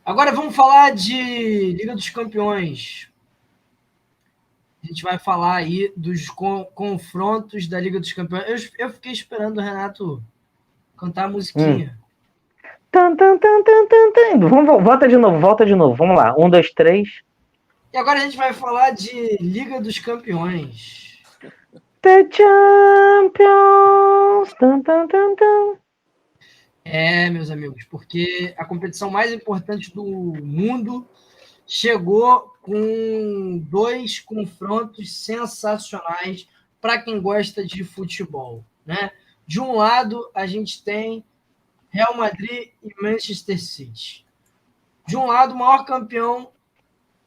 Agora vamos falar de Liga dos Campeões. A gente vai falar aí dos confrontos da Liga dos Campeões. Eu fiquei esperando o Renato cantar a musiquinha. Tan, tan, tan, tan, tan, tan. Volta de novo. Vamos lá. 1, 2, 3. E agora a gente vai falar de Liga dos Campeões. The Champions. Tan, tan, tan, tan. Meus amigos, porque a competição mais importante do mundo chegou com 2 confrontos sensacionais para quem gosta de futebol, né? De um lado, a gente tem Real Madrid e Manchester City. De um lado, o maior campeão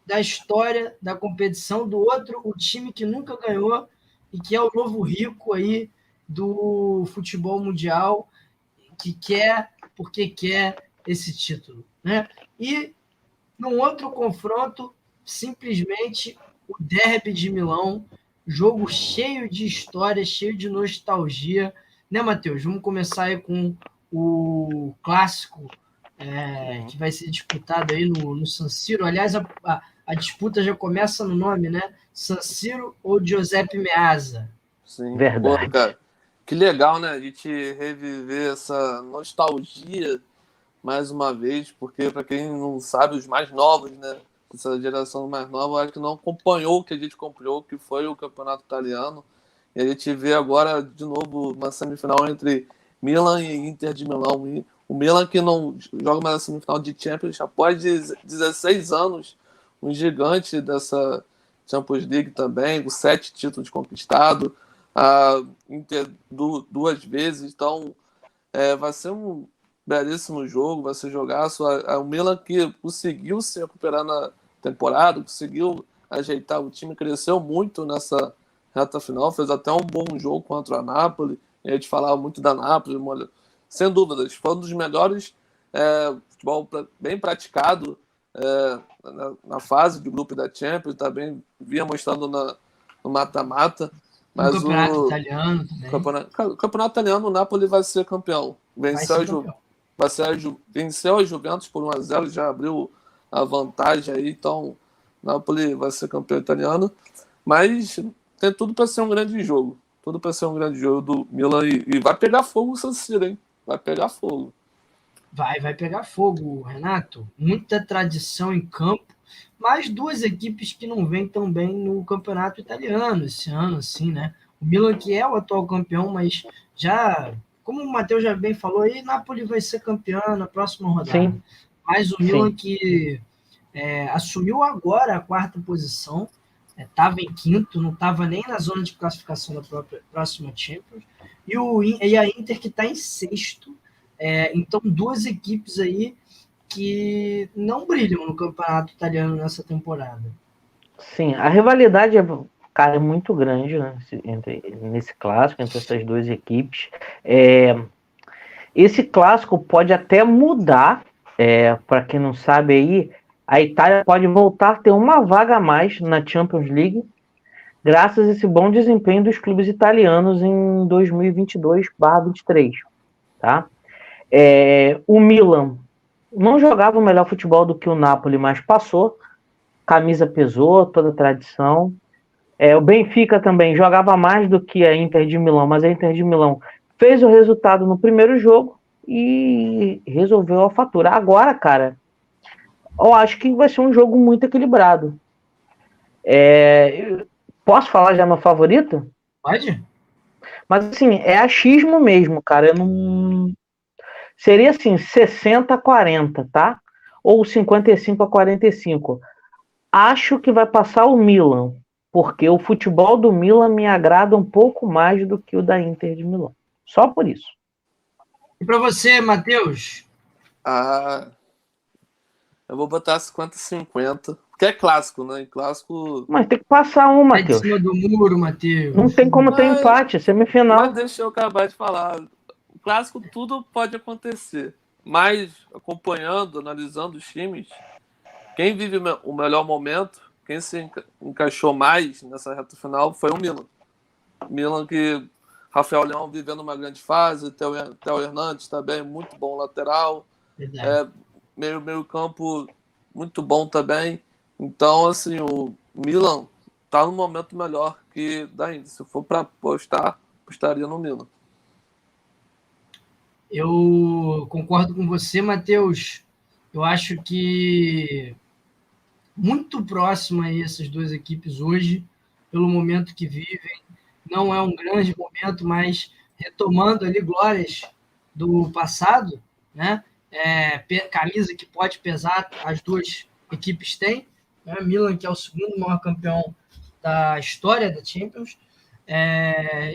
da história da competição, do outro, o time que nunca ganhou e que é o novo rico aí do futebol mundial, que quer, porque quer esse título, né? E num outro confronto, simplesmente o Derby de Milão, jogo cheio de história, cheio de nostalgia, né, Matheus? Vamos começar aí com o clássico que vai ser disputado aí no San Siro. Aliás, a disputa já começa no nome, né? San Siro ou Giuseppe Meazza? Sim. Verdade. Pô, cara, que legal, né? A gente reviver essa nostalgia mais uma vez, porque para quem não sabe, os mais novos, né? Essa geração mais nova, acho que não acompanhou o que a gente acompanhou, que foi o Campeonato Italiano. E a gente vê agora, de novo, uma semifinal entre Milan e Inter de Milão. E o Milan que não joga mais a semifinal de Champions após 16 anos, um gigante dessa Champions League também, com 7 títulos conquistados, a Inter duas vezes. Então, vai ser um belíssimo jogo, vai ser jogaço. O Milan que conseguiu se recuperar na temporada, conseguiu ajeitar o time, cresceu muito nessa reta final, fez até um bom jogo contra a Napoli. A gente falava muito da Napoli, sem dúvidas, foi um dos melhores futebol bem praticado na fase de grupo da Champions, também vinha mostrando no mata-mata. No campeonato italiano também. Campeonato italiano, o Napoli vai ser campeão. Venceu a Juventus por 1-0, já abriu a vantagem aí, então Napoli vai ser campeão italiano. Mas tem tudo para ser um grande jogo. Tudo para ser um grande jogo do Milan e vai pegar fogo o San Siro, hein? Vai pegar fogo. Vai pegar fogo, Renato. Muita tradição em campo, mas 2 equipes que não vêm tão bem no campeonato italiano esse ano, assim, né? O Milan, que é o atual campeão, mas já, como o Matheus já bem falou, aí Napoli vai ser campeão na próxima rodada. Sim. Mas o Milan que assumiu agora a 4ª posição, estava em 5º, não estava nem na zona de classificação da próxima Champions, e a Inter que está em 6º. Então, 2 equipes aí que não brilham no campeonato italiano nessa temporada. Sim, a rivalidade é muito grande, né, nesse clássico, entre essas 2 equipes. Esse clássico pode até mudar, para quem não sabe aí, a Itália pode voltar a ter uma vaga a mais na Champions League, graças a esse bom desempenho dos clubes italianos em 2022/23, tá? O Milan não jogava o melhor futebol do que o Napoli, mas passou, camisa pesou, toda a tradição. O Benfica também jogava mais do que a Inter de Milão, mas a Inter de Milão fez o resultado no primeiro jogo e resolveu a fatura. Agora, cara, eu acho que vai ser um jogo muito equilibrado. Posso falar já meu favorito? Pode? Mas assim, é achismo mesmo, cara. Eu não... Seria assim, 60-40, tá? Ou 55-45. Acho que vai passar o Milan, porque o futebol do Milan me agrada um pouco mais do que o da Inter de Milão. Só por isso. E para você, Matheus? Eu vou botar 50-50, porque é clássico, né? E clássico... Mas tem que passar um, Tá de Matheus. cima do muro, Matheus. Não tem como ter empate, é semifinal. Mas deixa eu acabar de falar. O clássico tudo pode acontecer. Mas acompanhando, analisando os times, quem vive o melhor momento, quem se encaixou mais nessa reta final foi o Milan. Milan que Rafael Leão vivendo uma grande fase, Theo Hernandes também, muito bom lateral. meio campo muito bom também. Então, assim, o Milan tá num momento melhor que da Inter. Se for para apostar, apostaria no Milan. Eu concordo com você, Matheus. Eu acho que muito próximo aí essas duas equipes hoje, pelo momento que vivem. Não é um grande momento, mas retomando ali glórias do passado, né? Camisa que pode pesar, as duas equipes têm, né? Milan, que é o segundo maior campeão da história da Champions,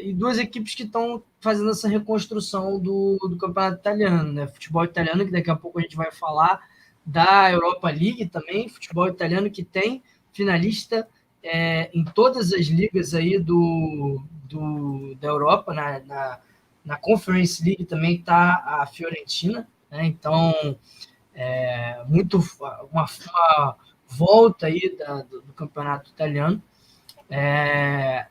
e duas equipes que estão fazendo essa reconstrução do campeonato italiano, né? Futebol italiano, que daqui a pouco a gente vai falar, da Europa League também, futebol italiano que tem finalista em todas as ligas aí da Europa, na Conference League também está a Fiorentina, né? Então, uma volta aí do campeonato italiano.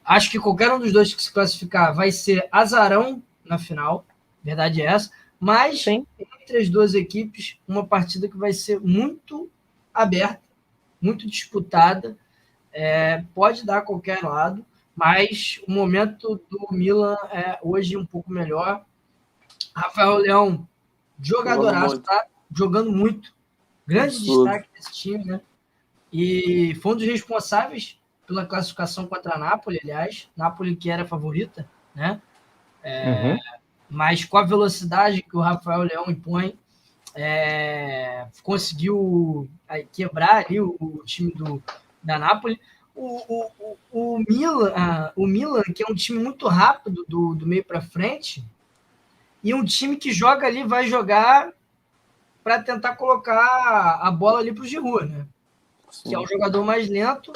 Acho que qualquer um dos dois que se classificar vai ser azarão na final, verdade é essa, mas Sim. entre as duas equipes, uma partida que vai ser muito aberta, muito disputada, pode dar qualquer lado, mas o momento do Milan é hoje um pouco melhor. Rafael Leão, jogadoraço, tá jogando muito, grande destaque desse time, né? E foi um dos responsáveis pela classificação contra a Napoli, aliás, Napoli que era favorita, né? Mas com a velocidade que o Rafael Leão impõe, conseguiu quebrar ali o time da Napoli. O Milan, que é um time muito rápido do meio para frente, e um time que joga ali, vai jogar para tentar colocar a bola ali para o Giroud, né? Sim. Que é um jogador mais lento,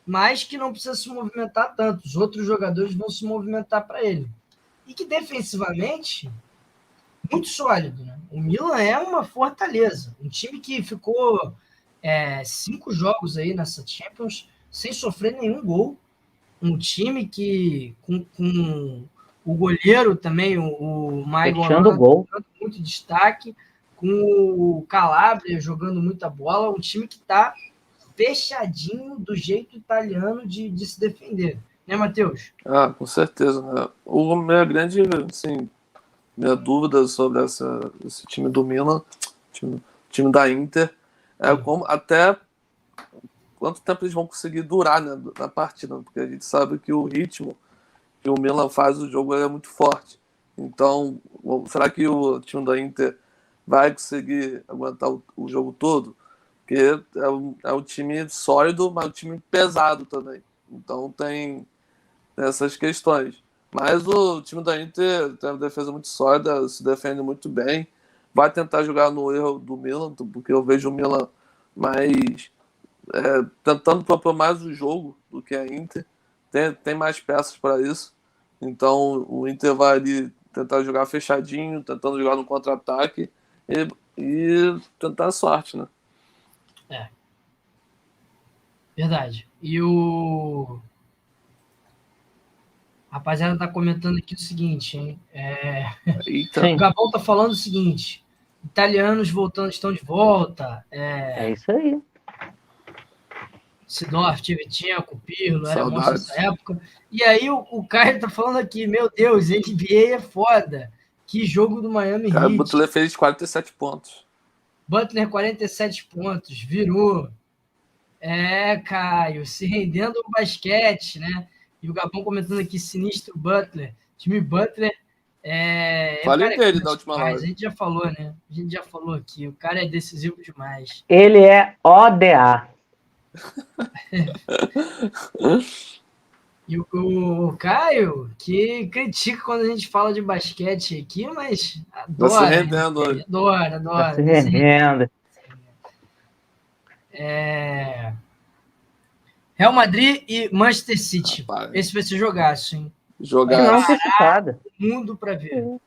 mas que não precisa se movimentar tanto. Os outros jogadores vão se movimentar para ele. E que defensivamente, muito sólido, né? O Milan é uma fortaleza. Um time que ficou 5 jogos aí nessa Champions sem sofrer nenhum gol. Um time que, com o goleiro também, o Maicon, gol, muito destaque, com o Calabria jogando muita bola. Um time que está fechadinho do jeito italiano de se defender. Né, Matheus? Com certeza. Né? Minha grande, assim, minha dúvida sobre esse time do Milan, time da Inter, como até quanto tempo eles vão conseguir durar, né, na partida, porque a gente sabe que o ritmo que o Milan faz o jogo é muito forte. Então, será que o time da Inter vai conseguir aguentar o jogo todo? Porque é um time sólido, mas um time pesado também. Então tem essas questões. Mas o time da Inter tem uma defesa muito sólida, se defende muito bem. Vai tentar jogar no erro do Milan, porque eu vejo o Milan mais tentando propor mais o jogo do que a Inter. Tem mais peças para isso. Então o Inter vai ali tentar jogar fechadinho, tentando jogar no contra-ataque e tentar a sorte, né? Verdade. E o rapaziada tá comentando aqui o seguinte, hein? O Gabão tá falando o seguinte: italianos estão de volta. É isso aí. Sidorf, Tchevchenko, Pirlo, era monstro nessa época. E aí o Caio tá falando aqui, meu Deus, NBA é foda. Que jogo do Miami Heat. O Butler fez 47 pontos. Butler, 47 pontos, virou. Caio, se rendendo ao basquete, né? E o Gabão comentando aqui, sinistro Butler. Time Butler Falei dele da última live. live. A gente já falou, né? A gente já falou aqui. O cara é decisivo demais. Ele é ODA. E o Caio, que critica quando a gente fala de basquete aqui, mas adora. Tá se rendendo hoje. Adora. Tá se rendendo. Real Madrid e Manchester City. Rapaz. Esse vai ser jogaço, hein? Não antecipada. Mundo para ver.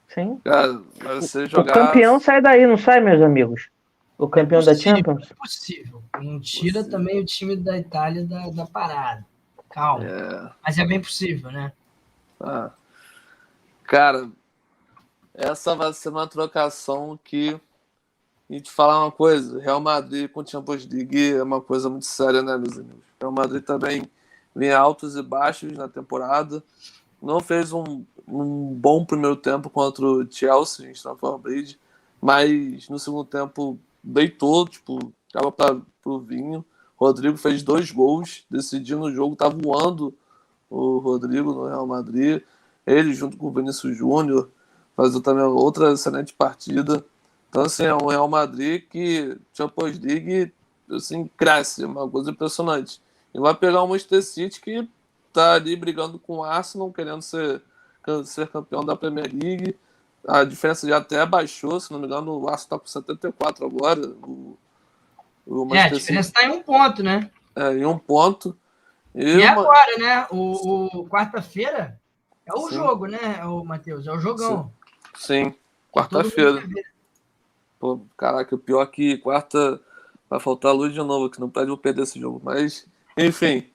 Sim. Cara, vai ser O campeão sai daí, não sai, meus amigos? O campeão da Champions? É possível. Não tira também o time da Itália da parada. Calma. Mas é bem possível, né? Cara, essa vai ser uma trocação que E te falar uma coisa, Real Madrid com Champions League é uma coisa muito séria, né, meus amigos? Real Madrid também vem altos e baixos na temporada. Não fez um bom primeiro tempo contra o Chelsea em Stamford Bridge, mas no segundo tempo deitou, tipo, tava para o vinho. Rodrigo fez 2 gols, decidindo o jogo, tá voando o Rodrigo no Real Madrid. Ele junto com o Vinícius Júnior fazendo também outra excelente partida. Então, assim, é um Real Madrid que Champions League, assim, cresce, é uma coisa impressionante. E vai pegar o Manchester City que tá ali brigando com o Arsenal, querendo ser campeão da Premier League. A diferença já até baixou, se não me engano, o Arsenal tá com 74 agora. O A Manchester diferença City está em um ponto, né? em 1 ponto. E agora, né? O quarta-feira é o Sim. jogo, né, o Matheus? É o jogão. Sim. Que todo mundo Quarta-feira. quer ver. Pô, caraca, o pior é que quarta vai faltar luz de novo, que não pode eu perder esse jogo. Mas, enfim,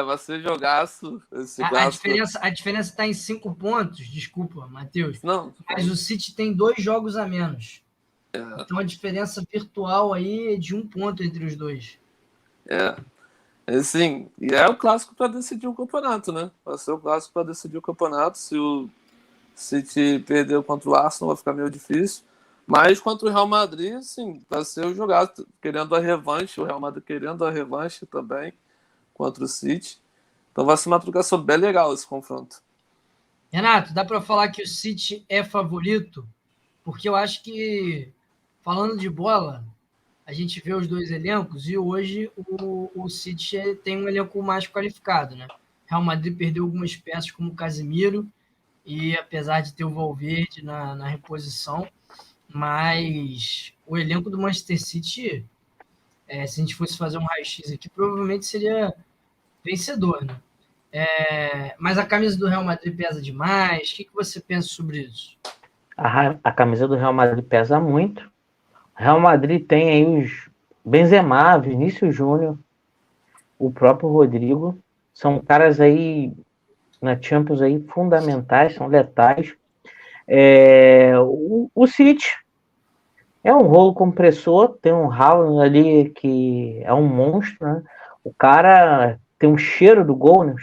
vai ser jogaço esse clássico. A diferença está em 5 pontos, desculpa, Matheus. Não, Mas o City tem 2 jogos a menos. Então a diferença virtual aí é de 1 ponto entre os dois. Assim, e é o clássico para decidir o campeonato, né? Vai ser o clássico para decidir o campeonato. Se o City perder contra o Arsenal, vai ficar meio difícil. Mas contra o Real Madrid, sim, vai ser o jogado querendo a revanche, o Real Madrid querendo a revanche também contra o City. Então vai ser uma trocação bem legal esse confronto. Renato, dá para falar que o City é favorito? Porque eu acho que, falando de bola, a gente vê os dois elencos e hoje o City tem um elenco mais qualificado, né? Real Madrid perdeu algumas peças como o Casemiro e apesar de ter o Valverde na reposição, mas o elenco do Manchester City, se a gente fosse fazer um raio-x aqui, provavelmente seria vencedor, né? Mas a camisa do Real Madrid pesa demais. O que você pensa sobre isso? A camisa do Real Madrid pesa muito. O Real Madrid tem aí os Benzema, Vinícius Júnior, o próprio Rodrigo. São caras aí na Champions aí fundamentais, são letais. O City é um rolo compressor, tem um Haaland ali que é um monstro, né? O cara tem um cheiro do gol, né?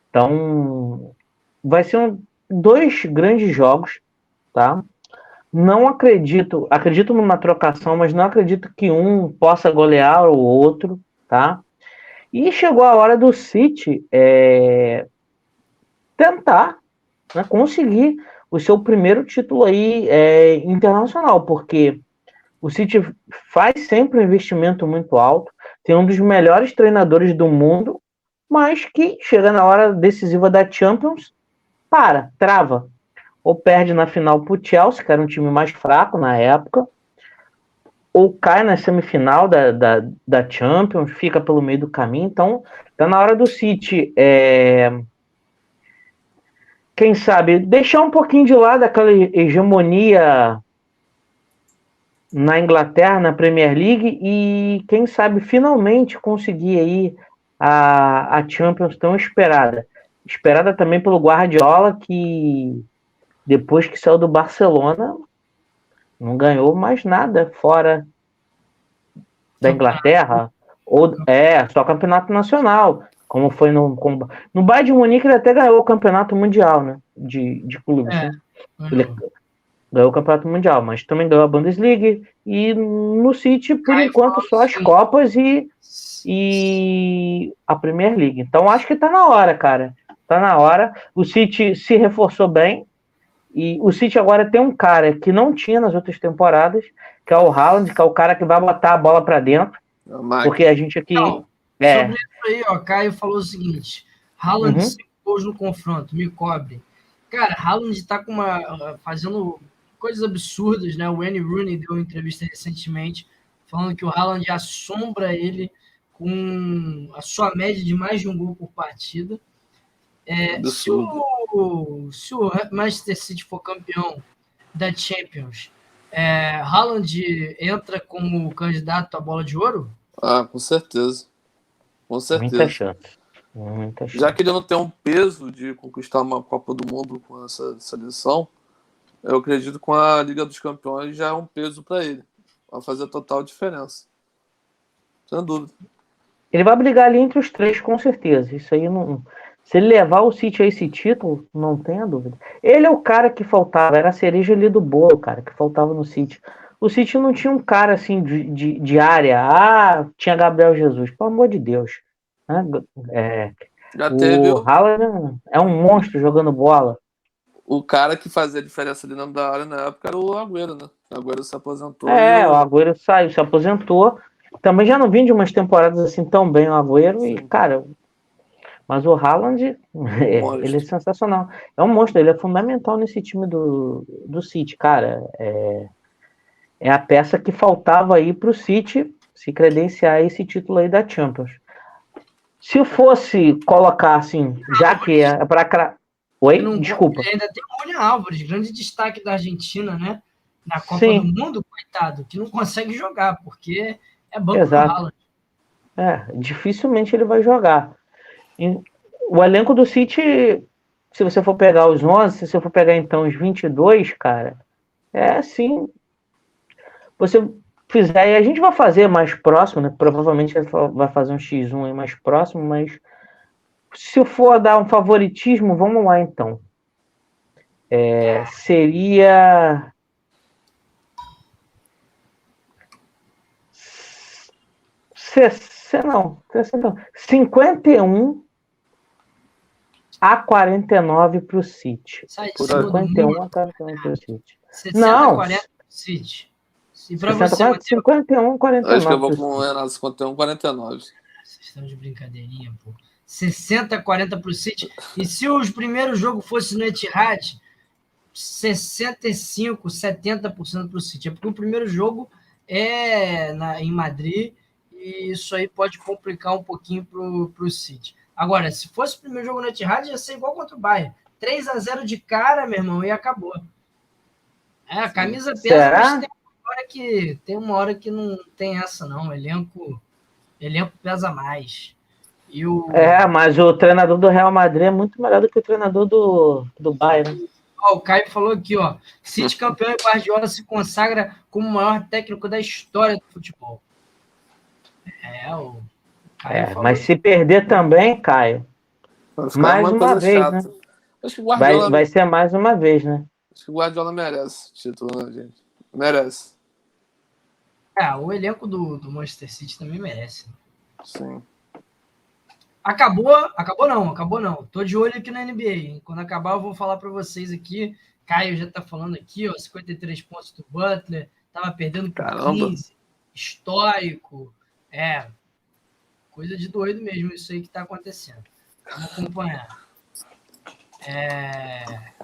Então, vai ser 2 grandes jogos, tá? Não acredito numa trocação, mas não acredito que um possa golear o outro, tá? E chegou a hora do City tentar, né, conseguir o seu primeiro título aí internacional, porque o City faz sempre um investimento muito alto, tem um dos melhores treinadores do mundo, mas que chega na hora decisiva da Champions, trava. Ou perde na final pro Chelsea, que era um time mais fraco na época, ou cai na semifinal da Champions, fica pelo meio do caminho. Então, tá na hora do City, quem sabe, deixar um pouquinho de lado aquela hegemonia na Inglaterra, na Premier League, e quem sabe finalmente conseguir aí a Champions tão esperada. Esperada também pelo Guardiola, que depois que saiu do Barcelona, não ganhou mais nada fora da Inglaterra, ou só campeonato nacional, como foi no Bayern de Munique. Ele até ganhou o campeonato mundial, né, de clubes, né? Ele ganhou o campeonato mundial, mas também ganhou a Bundesliga, e no City, por enquanto, só as Copas e a Premier League. Então, acho que tá na hora, cara. Tá na hora. O City se reforçou bem, e o City agora tem um cara que não tinha nas outras temporadas, que é o Haaland, que é o cara que vai botar a bola para dentro. Porque a gente aqui... Sobre isso aí, Caio falou o seguinte: Haaland 5 gols no confronto, me cobre. Cara, Haaland tá fazendo coisas absurdas, né? O Wayne Rooney deu uma entrevista recentemente falando que o Haaland assombra ele com a sua média de mais de 1 gol por partida. Se o Manchester City for campeão da Champions, Haaland entra como candidato à bola de ouro? Com certeza. Com certeza. Muita chance. Já que ele não tem um peso de conquistar uma Copa do Mundo com essa seleção, eu acredito que com a Liga dos Campeões já é um peso para ele. Vai fazer total diferença. Sem dúvida. Ele vai brigar ali entre os três, com certeza. Isso aí não. Se ele levar o City a esse título, não tenha dúvida. Ele é o cara que faltava, era a cereja ali do bolo, cara, que faltava no City. O City não tinha um cara assim de área. Ah, tinha Gabriel Jesus, pelo amor de Deus. Já teve O Haaland é um monstro jogando bola. o cara que fazia a diferença ali dentro da área na época era o Agüero, né? O Agüero se aposentou O Agüero saiu, se aposentou. Também já não vim de umas temporadas assim tão bem o Agüero. E, cara, mas o Haaland, ele é sensacional. É um monstro, ele é fundamental nesse time do City, cara. É a peça que faltava aí pro City se credenciar esse título aí da Champions. Se fosse colocar assim, já que é para... Oi? Desculpa. Ainda tem o Julián Álvares, grande destaque da Argentina, né? Na Copa Sim. do Mundo, coitado, que não consegue jogar, porque é banco do Haaland. Dificilmente ele vai jogar. O elenco do City, se você for pegar os 11, se você for pegar então os 22, cara, é assim, você fizer, e a gente vai fazer mais próximo, né? Provavelmente vai fazer um X1 aí mais próximo, mas se for dar um favoritismo, vamos lá então. Seria 51 a 49 para o City. 51 a 49 para o City. 60 a 40 para o City. E para você, 51 a 49. Acho que eu vou com o Renato 51 a 49. Vocês estão de brincadeirinha, pô. 60 a 40 para o City. E se os primeiros jogos fossem no Etihad, 65, 70% para o City. É porque o primeiro jogo é em Madrid e isso aí pode complicar um pouquinho para o City. Agora, se fosse o primeiro jogo no Etihad, ia ser igual contra o Bayern. 3-0 de cara, meu irmão, e acabou. A camisa pesa, mas tem uma hora que não tem essa, não. O elenco pesa mais. Mas o treinador do Real Madrid é muito melhor do que o treinador do Bayern. O Caio falou aqui, ó. City campeão e Guardiola se consagra como o maior técnico da história do futebol. O Caio falou. Mas se perder também, Caio, mais uma vez, chata, né? Acho que o Guardiola... vai ser mais uma vez, né? Acho que o Guardiola merece o título, né, gente? Merece. O elenco do Manchester City também merece. Sim. Acabou não. Tô de olho aqui na NBA, hein? Quando acabar, eu vou falar para vocês aqui. Caio já tá falando aqui, ó, 53 pontos do Butler, tava perdendo por 15, histórico. Coisa de doido mesmo isso aí que tá acontecendo. Vamos acompanhar.